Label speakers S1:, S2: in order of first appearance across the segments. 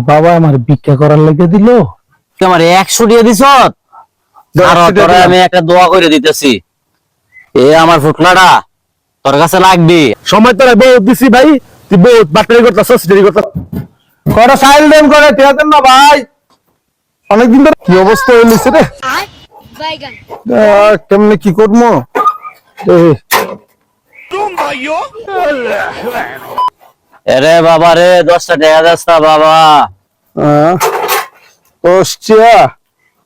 S1: বাবা আমার ভিক্ষা করার লেগে দিল।
S2: আমার 100 টাকা দিছ, আর তোরা আমি একটা দোয়া করে দিতেছি, এ আমার ফুটলাটা তোর কাছে লাগবে।
S1: সময় তোরা বহুত দিছি ভাই, তুই বহুত বাটারি করতেছস, দেরি করতেছ। করা সাইল দেন করে টিয়া দেন না ভাই, অনেকদিন ধরে কি অবস্থা হইছে রে। কেমনে কি করবো
S2: আরে বাবা রে, 10টা টাকা দাস না বাবা।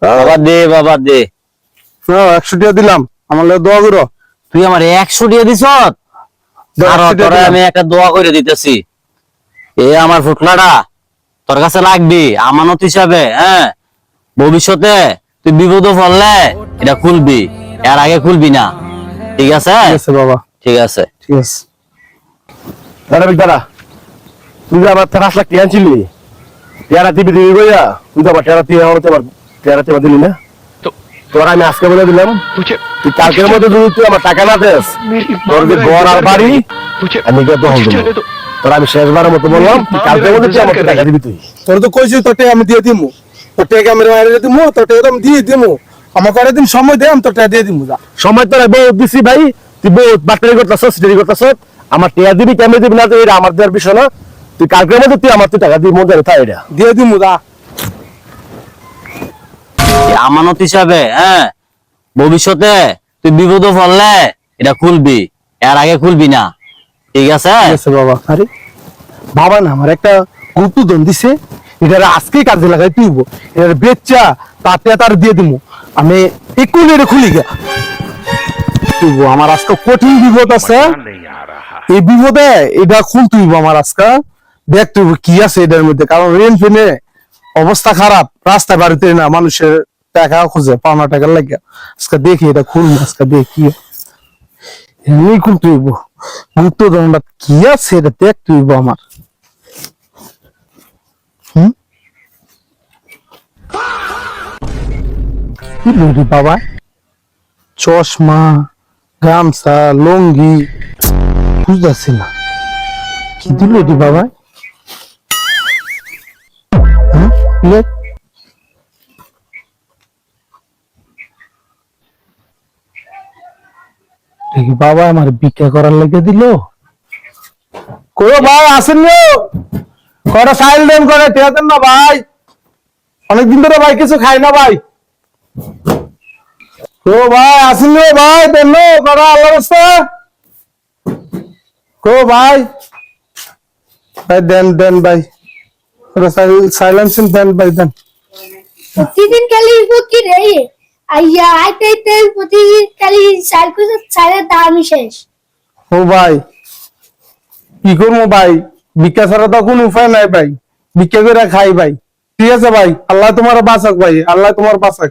S2: বাবা দে, বাবা দে।
S1: 100 টাকা দিলাম, আমার লাগে দোয়া করো।
S2: তুই আমার 100 টাকা দিছ, আর তোরা আমি একটা দোয়া করে দিতেছি, এ আমার ফুটলাটা তোর কাছে লাগবে আমানত হিসাবে। হ্যাঁ, ভবিষ্যতে তুই বিপদে পড়লে এটা খুলবি, এর আগে খুলবি না। ঠিক আছে?
S1: ঠিক আছে বাবা,
S2: ঠিক আছে,
S1: ঠিক আছে। দাঁড়া, তুই যে আমার 3 লাখ টাকা ছিলি, টেরা দিবি দিবি বইয়া, তুই তো আবার টেরা দিলি না। তোর আমি আজকে বলে দিলাম, তুই কালকের মধ্যে যদি তুই আমার টাকা না দেস, তোর যে ঘর আর বাড়ি আমি দখল দেবো। তোর আমি শেষবারের মতো বললাম, তুই কালকের মধ্যে তুই আমাকে টাকা দিবি। তুই তোর তো কইছিস তোর টাকা আমি দিয়ে দিমু, তোর টাকা আমি বাইরে দিমু, তোর টাকা আমি দিয়ে দিমু। আমাকে আরে দিন সময় দে, আমি তোর টাকা দিয়ে দিমু। যা সময় তোরা বহুত দিছি ভাই, তুই বহুত বাটারি করতেছস, দেরি করতেছস। আমার টাকা দিবি কেমন দিবি না, এটা আমার দেওয়ার বিষয় না। তুই কালকের মধ্যে তুই আমার টাকা দিবি, মনে থাকে এটা দিয়ে দিমু। যা
S2: আমানত হিসাবে। হ্যাঁ, ভবিষ্যতে তুই বিপদে পড়লে এটা খুলবি, এর আগে খুলবি না। ঠিক আছে?
S1: ঠিক আছে বাবা। আরে বাবা না আমার একটা গুপ্তধন দিছে, এটা আজকে কাজে লাগাই তুইব, এর বেচা তাতে তার দিয়ে দিমু। আমি একুলে খুলি গা তুইব। আমার আজকে কঠিন বিপদ আছে, এই বিপদে এটা খুল তুইব আমার আজকে। দেখ তুই কি আছে এটার মধ্যে, কারণ রেন ফেনে অবস্থা খারাপ, রাস্তায় বাড়িতে না মানুষের টাকা খুঁজে, পাওনা টাকা লাগে। আজকে দেখি এটা খুলবো, আজকে দেখি এমনি খুল তুইব। গুপ্তধনটা কি আছে এটা দেখ তুইব আমার। কি লুরি বাবা, চশমা, গামছা, লঙ্গি, বুঝতেছি না কি দিল এটি বাবা। দেখি বাবা আমার ভিক্ষা করার লেগে দিল। কই ভাই আসেন কটা সাইল দেন করে টিয়া দেন না ভাই, অনেকদিন ধরে ভাই কিছু খাই না ভাই। ও ভাই আসেন ভাই, দেন কটা আল্লাহ রাস্তা। কো ভাই, ভাই দেন দেন ভাই, সাইলেন্স দেন ভাই দেন।
S3: প্রতিদিন খালি ফকির রে আইয়া আইতে প্রতিদিন খালি সাইলের দামই শেষ।
S1: ও ভাই কি করবো ভাই, ভিক্ষা ছাড়া তো কোনো উপায় নাই ভাই, ভিক্ষা করে খাই ভাই। ঠিক আছে ভাই, আল্লাহ তোমার বাঁচাক ভাই, আল্লাহ তোমার বাঁচাক।